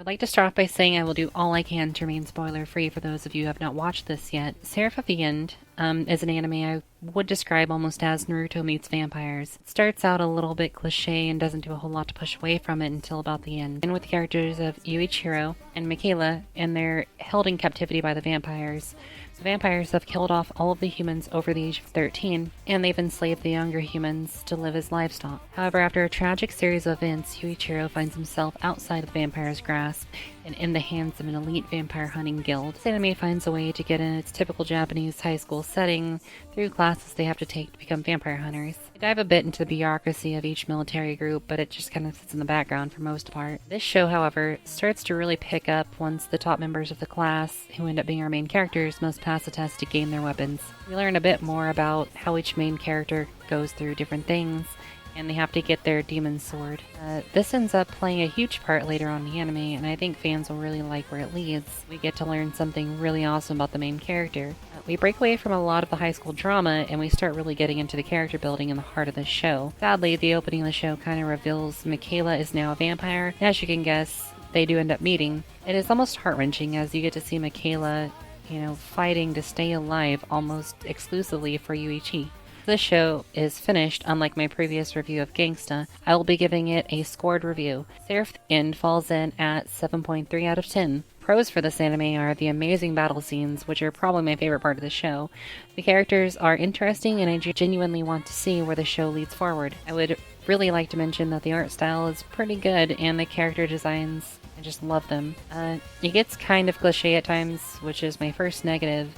I'd like to start off by saying I will do all I can to remain spoiler-free for those of you who have not watched this yet. Seraph of the End is an anime I would describe almost as Naruto meets vampires. It starts out a little bit cliche and doesn't do a whole lot to push away from it until about the end. And with the characters of Yuichiro and Michaela, and they're held in captivity by the vampires. The vampires have killed off all of the humans over the age of 13, and they've enslaved the younger humans to live as livestock. However, after a tragic series of events, Yuichiro finds himself outside of the vampire's grasp and in the hands of an elite vampire hunting guild. This anime finds a way to get in its typical Japanese high school setting through classes they have to take to become vampire hunters. They dive a bit into the bureaucracy of each military group, but it just kind of sits in the background for most part. This show, however, starts to really pick up once the top members of the class, who end up being our main characters, must pass a test to gain their weapons. We learn a bit more about how each main character goes through different things, and they have to get their demon sword. This ends up playing a huge part later on in the anime, and I think fans will really like where it leads. We get to learn something really awesome about the main character. We break away from a lot of the high school drama, and we start really getting into the character building in the heart of the show. Sadly, the opening of the show kind of reveals Michaela is now a vampire, and as you can guess, they do end up meeting. It is almost heart-wrenching as you get to see Michaela, fighting to stay alive almost exclusively for Yuichi. This show is finished, unlike my previous review of Gangsta. I will be giving it a scored review. Seraph End falls in at 7.3 out of 10. Pros for this anime are the amazing battle scenes, which are probably my favorite part of the show. The characters are interesting, and I genuinely want to see where the show leads forward. I would really like to mention that the art style is pretty good, and the character designs, I just love them. It gets kind of cliche at times, which is my first negative.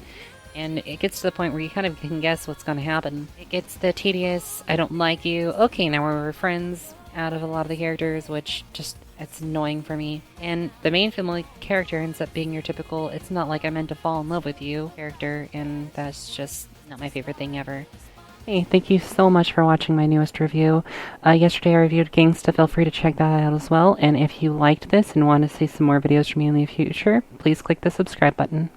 And it gets to the point where you kind of can guess what's going to happen. It gets the tedious, I don't like you, okay, now we're friends, out of a lot of the characters, which just, it's annoying for me. And the main female character ends up being your typical, it's not like I meant to fall in love with you character, and that's just not my favorite thing ever. Hey, thank you so much for watching my newest review. Yesterday I reviewed Gangsta, feel free to check that out as well. And if you liked this and want to see some more videos from me in the future, please click the subscribe button.